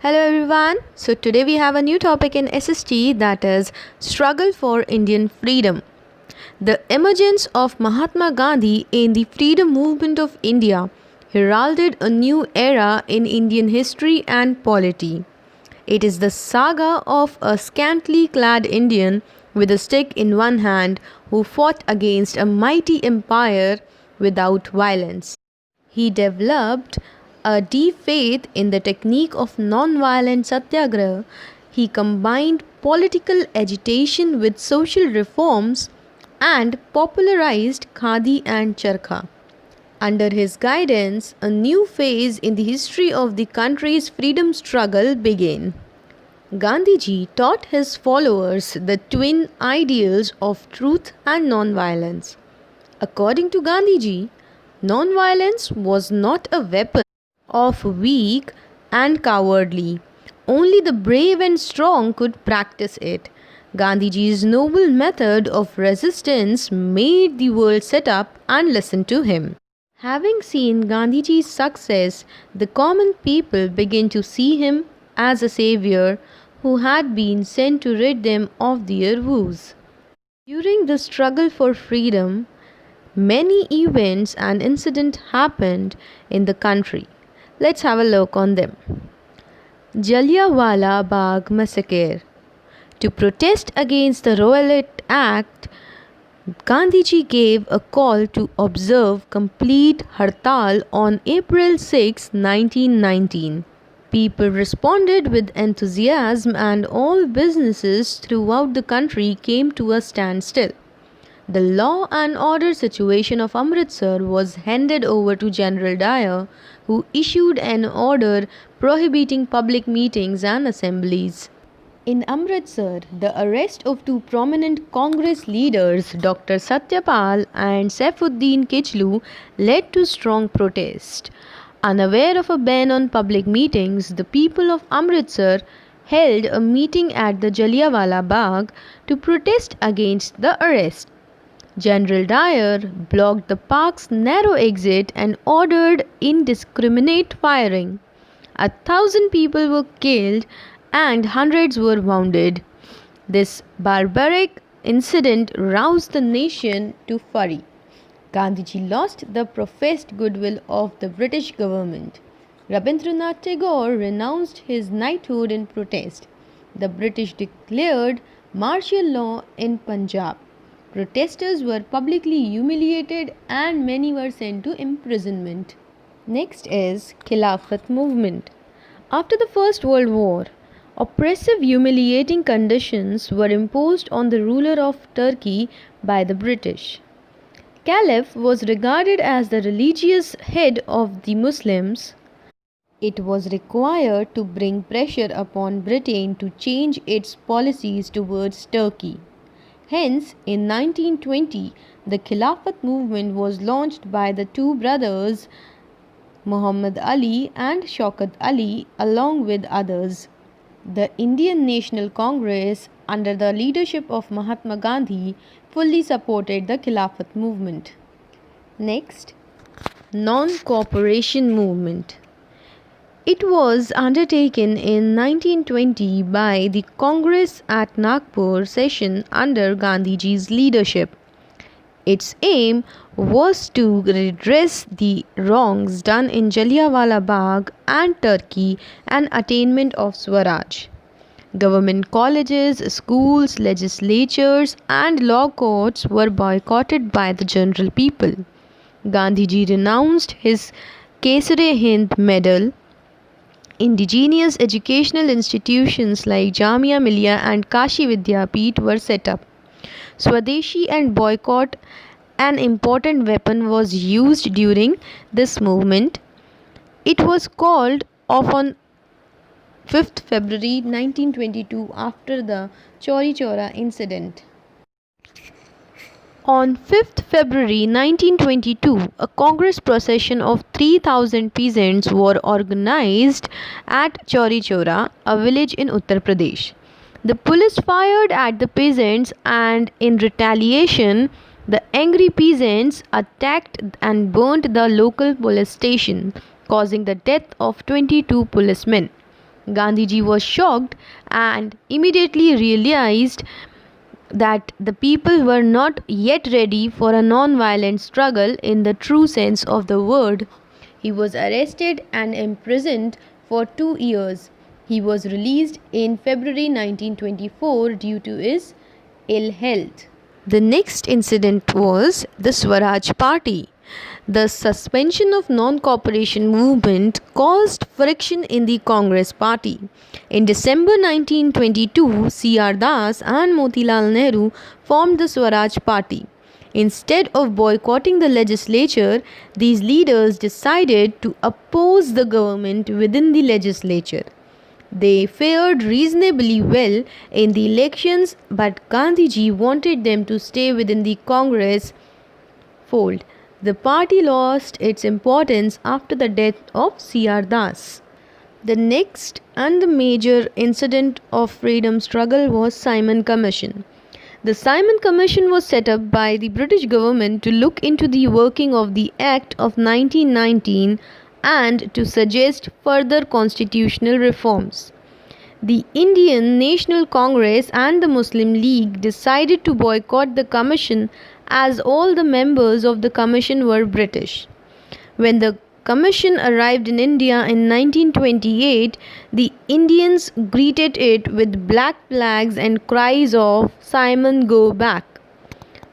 Hello everyone. So today we have a new topic in SST, that is struggle for Indian freedom. The emergence of Mahatma Gandhi in the freedom movement of India heralded a new era in Indian history and polity. It is the saga of a scantily clad Indian with a stick in one hand who fought against a mighty empire without violence. He developed a deep faith in the technique of non-violent satyagraha. He combined political agitation with social reforms and popularized khadi and charkha. Under his guidance, a new phase in the history of the country's freedom struggle began. Gandhiji taught his followers the twin ideals of truth and non-violence. According to Gandhiji, non-violence was not a weapon of weak and cowardly. Only the brave and strong could practice it. Gandhiji's noble method of resistance made the world sit up and listen to him. Having seen Gandhiji's success, the common people began to see him as a savior who had been sent to rid them of their woes. During the struggle for freedom, many events and incidents happened in the country. Let's have a look on them. Jallianwala Bagh massacre. To protest against the Rowlatt Act, Gandhiji gave a call to observe complete hartal on April 6, 1919. People responded with enthusiasm and all businesses throughout the country came to a standstill. The law and order situation of Amritsar was handed over to General Dyer, who issued an order prohibiting public meetings and assemblies. In Amritsar, the arrest of two prominent Congress leaders, Dr. Satyapal and Saifuddin Kichlu, led to strong protest. Unaware of a ban on public meetings, the people of Amritsar held a meeting at the Jallianwala Bagh to protest against the arrest. General Dyer blocked the park's narrow exit and ordered indiscriminate firing. 1,000 people were killed and hundreds were wounded. This barbaric incident roused the nation to fury. Gandhiji lost the professed goodwill of the British government. Rabindranath Tagore renounced his knighthood in protest. The British declared martial law in Punjab. Protesters were publicly humiliated and many were sent to imprisonment. Next is Khilafat movement. After the First World War, oppressive, humiliating conditions were imposed on the ruler of Turkey by the British. Caliph was regarded as the religious head of the Muslims. It was required to bring pressure upon Britain to change its policies towards Turkey. Hence, in 1920, the Khilafat movement was launched by the two brothers Muhammad Ali and Shaukat Ali along with others. The Indian National Congress, under the leadership of Mahatma Gandhi, fully supported the Khilafat movement. Next, non-cooperation movement. It was undertaken in 1920 by the Congress at Nagpur session under Gandhiji's leadership. Its aim was to redress the wrongs done in Jallianwala Bagh and Turkey and attainment of Swaraj. Government colleges, schools, legislatures and law courts were boycotted by the general people. Gandhiji renounced his Kesare-Hind medal. Indigenous educational institutions like Jamia Millia and Kashi Vidyapeeth were set up. Swadeshi and boycott, an important weapon, was used during this movement. It was called off on 5th February 1922 after the Chauri Chaura incident. On 5th February 1922, a Congress procession of 3,000 peasants were organized at Chauri Chaura, a village in Uttar Pradesh. The police fired at the peasants and in retaliation, the angry peasants attacked and burnt the local police station, causing the death of 22 policemen. Gandhiji was shocked and immediately realized that the people were not yet ready for a non-violent struggle in the true sense of the word. He was arrested and imprisoned for 2 years. He was released in February 1924 due to his ill health. The next incident was the Swaraj Party. The suspension of non-cooperation movement caused friction in the Congress party. In December 1922, C.R. Das and Motilal Nehru formed the Swaraj Party. Instead of boycotting the legislature, these leaders decided to oppose the government within the legislature. They fared reasonably well in the elections, but Gandhiji wanted them to stay within the Congress fold. The party lost its importance after the death of C.R. Das. The next and the major incident of freedom struggle was Simon Commission. The Simon Commission was set up by the British government to look into the working of the Act of 1919 and to suggest further constitutional reforms. The Indian National Congress and the Muslim League decided to boycott the commission as all the members of the commission were British. When the commission arrived in India in 1928, the Indians greeted it with black flags and cries of "Simon, go back."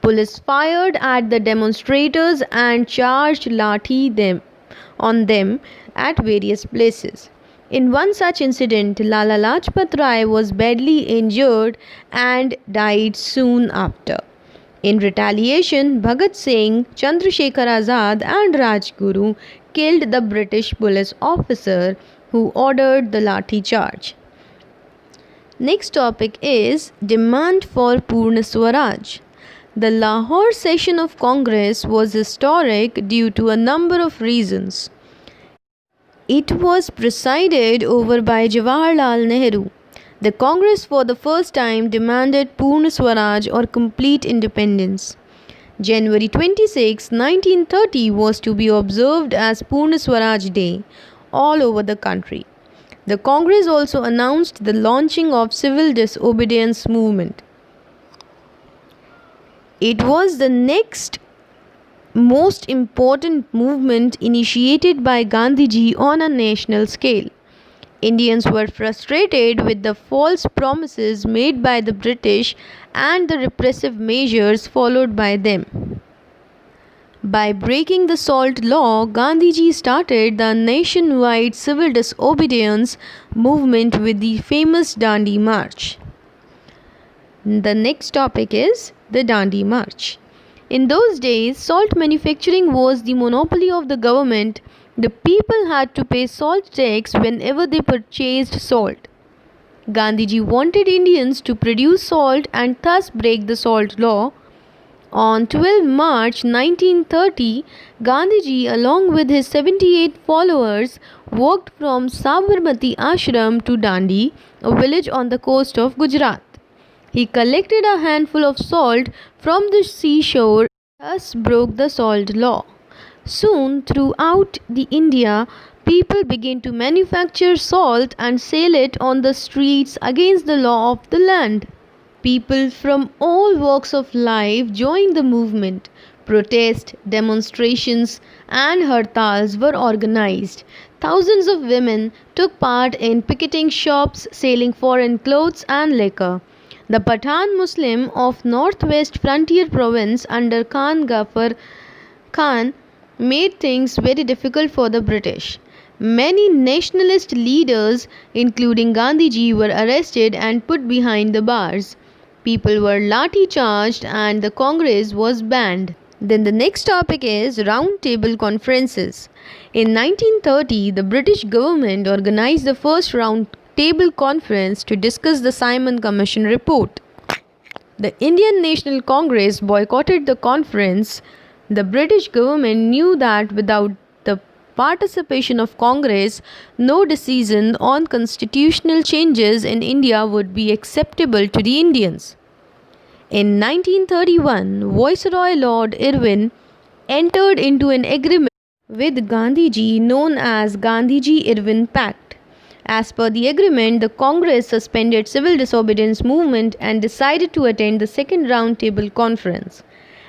Police fired at the demonstrators and charged on them at various places. In one such incident, Lala Lajpat Rai was badly injured and died soon after. In retaliation, Bhagat Singh, Chandrasekhar Azad and Rajguru killed the British police officer who ordered the lathi charge. Next topic is demand for Purna Swaraj. The Lahore session of Congress was historic due to a number of reasons. It was presided over by Jawaharlal Nehru. The Congress for the first time demanded Purna Swaraj or complete independence. January 26, 1930 was to be observed as Purna Swaraj Day all over the country. The Congress also announced the launching of civil disobedience movement. It was the next most important movement initiated by Gandhiji on a national scale. Indians were frustrated with the false promises made by the British and the repressive measures followed by them. By breaking the Salt Law, Gandhiji started the nationwide civil disobedience movement with the famous Dandi March. The next topic is the Dandi March. In those days, salt manufacturing was the monopoly of the government. The people had to pay salt tax whenever they purchased salt. Gandhiji wanted Indians to produce salt and thus break the salt law. On 12 March 1930, Gandhiji along with his 78 followers walked from Sabarmati Ashram to Dandi, a village on the coast of Gujarat. He collected a handful of salt from the seashore, thus broke the salt law. Soon, throughout the India, people began to manufacture salt and sell it on the streets against the law of the land. People from all walks of life joined the movement. Protests, demonstrations, and hartals were organized. Thousands of women took part in picketing shops, selling foreign clothes and liquor. The Pathan Muslim of Northwest Frontier Province under Khan Ghaffar Khan made things very difficult for the British. Many nationalist leaders, including Gandhiji, were arrested and put behind the bars. People were lathi charged and the Congress was banned. Then the next topic is round table conferences. In 1930, the British government organized the first round table conference to discuss the Simon Commission report. The Indian National Congress boycotted the conference. The British government knew that without the participation of Congress, no decision on constitutional changes in India would be acceptable to the Indians. In 1931, Viceroy Lord Irwin entered into an agreement with Gandhiji known as Gandhiji-Irwin Pact. As per the agreement, the Congress suspended civil disobedience movement and decided to attend the second round table conference.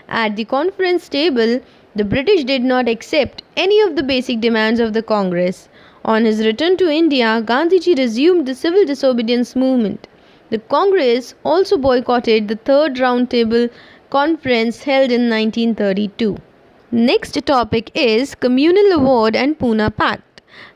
At the conference table, the British did not accept any of the basic demands of the Congress. On his return to India, Gandhiji resumed the civil disobedience movement. The Congress also boycotted the third round table conference held in 1932. Next topic is Communal Award and Pune Pact.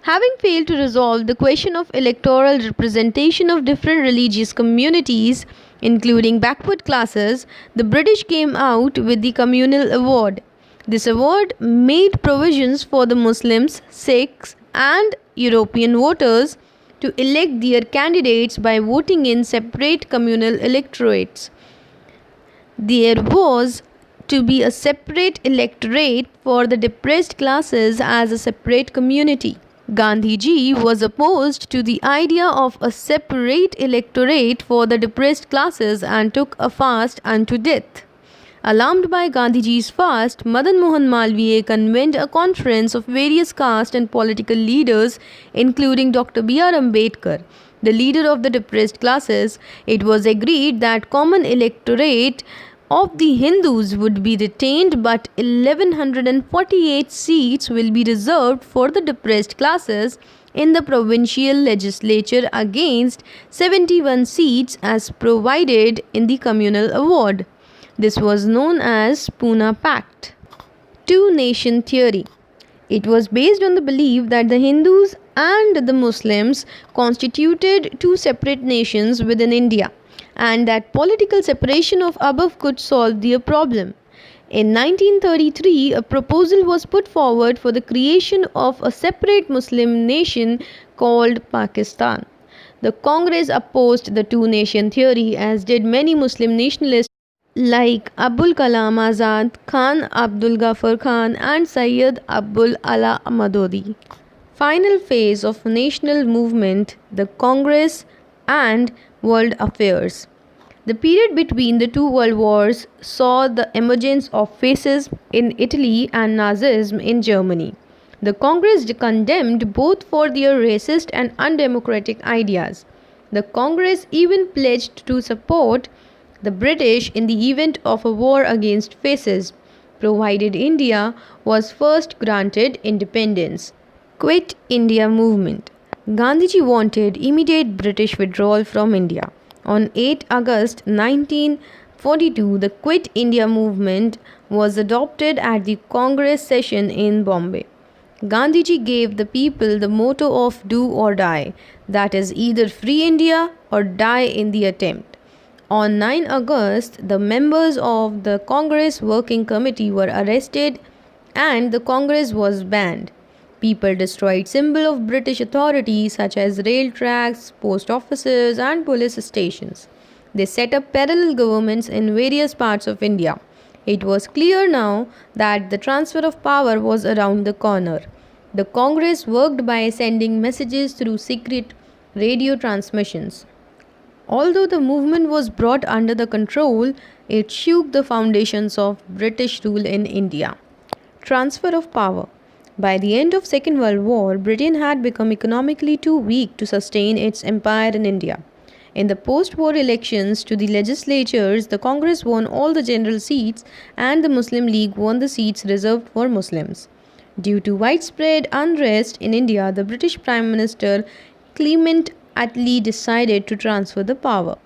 Having failed to resolve the question of electoral representation of different religious communities, including backward classes, the British came out with the Communal Award. This award made provisions for the Muslims, Sikhs, and European voters to elect their candidates by voting in separate communal electorates. There was to be a separate electorate for the depressed classes as a separate community. Gandhiji was opposed to the idea of a separate electorate for the depressed classes and took a fast unto death. Alarmed by Gandhiji's fast, Madan Mohan Malviya convened a conference of various caste and political leaders, including Dr. B.R. Ambedkar, the leader of the depressed classes. It was agreed that common electorate of the Hindus would be retained, but 1148 seats will be reserved for the depressed classes in the provincial legislature against 71 seats as provided in the Communal Award. This was known as Pune Pact. Two-nation theory. It was based on the belief that the Hindus and the Muslims constituted two separate nations within India, and that political separation of above could solve their problem. In 1933, a proposal was put forward for the creation of a separate Muslim nation called Pakistan. The Congress opposed the two-nation theory, as did many Muslim nationalists like Abul Kalam Azad, Khan Abdul Ghaffar Khan, and Sayyid Abul Ala Madodi. Final phase of national movement, the Congress and world affairs. The period between the two world wars saw the emergence of fascism in Italy and Nazism in Germany. The Congress condemned both for their racist and undemocratic ideas. The Congress even pledged to support the British in the event of a war against fascism, provided India was first granted independence. Quit India movement. Gandhiji wanted immediate British withdrawal from India. On 8 August 1942, the Quit India movement was adopted at the Congress session in Bombay. Gandhiji gave the people the motto of do or die, that is, either free India or die in the attempt. On 9 August, the members of the Congress Working Committee were arrested and the Congress was banned. People destroyed symbols of British authority such as rail tracks, post offices, and police stations. They set up parallel governments in various parts of India. It was clear now that the transfer of power was around the corner. The Congress worked by sending messages through secret radio transmissions. Although the movement was brought under the control, it shook the foundations of British rule in India. Transfer of power. By the end of Second World War, Britain had become economically too weak to sustain its empire in India. In the post-war elections to the legislatures, the Congress won all the general seats and the Muslim League won the seats reserved for Muslims. Due to widespread unrest in India, the British Prime Minister Clement Attlee decided to transfer the power.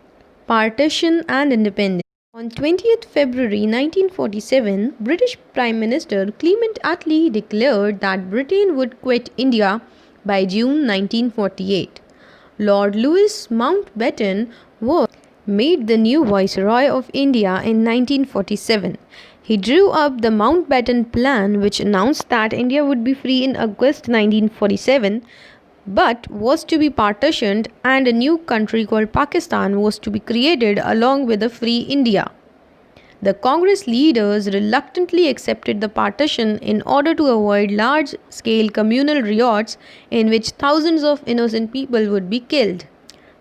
Partition and independence. On 20th February 1947, British Prime Minister Clement Attlee declared that Britain would quit India by June 1948. Lord Louis Mountbatten was made the new Viceroy of India in 1947. He drew up the Mountbatten Plan, which announced that India would be free in August 1947, but was to be partitioned, and a new country called Pakistan was to be created along with a free India. The Congress leaders reluctantly accepted the partition in order to avoid large-scale communal riots in which thousands of innocent people would be killed.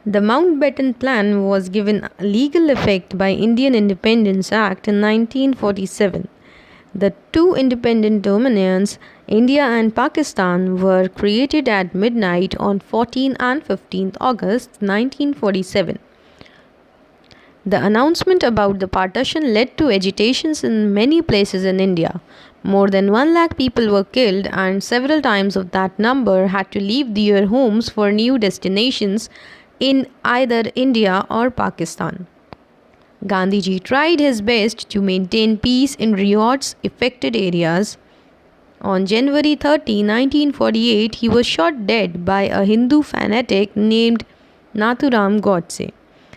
The Mountbatten Plan was given legal effect by Indian Independence Act in 1947. The two independent dominions, India and Pakistan, were created at midnight on 14 and 15 August 1947. The announcement about the partition led to agitations in many places in India. More than 1 lakh people were killed, and several times of that number had to leave their homes for new destinations in either India or Pakistan. Gandhiji tried his best to maintain peace in riots affected areas. On January 30, 1948, he was shot dead by a Hindu fanatic named Nathuram Godse.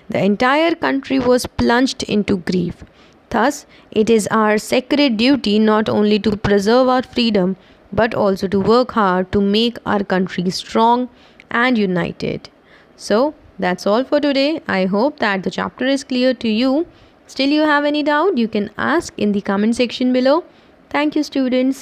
The entire country was plunged into grief. Thus, it is our sacred duty not only to preserve our freedom but also to work hard to make our country strong and united. So, that's all for today. I hope that the chapter is clear to you. Still, you have any doubt, you can ask in the comment section below. Thank you, students.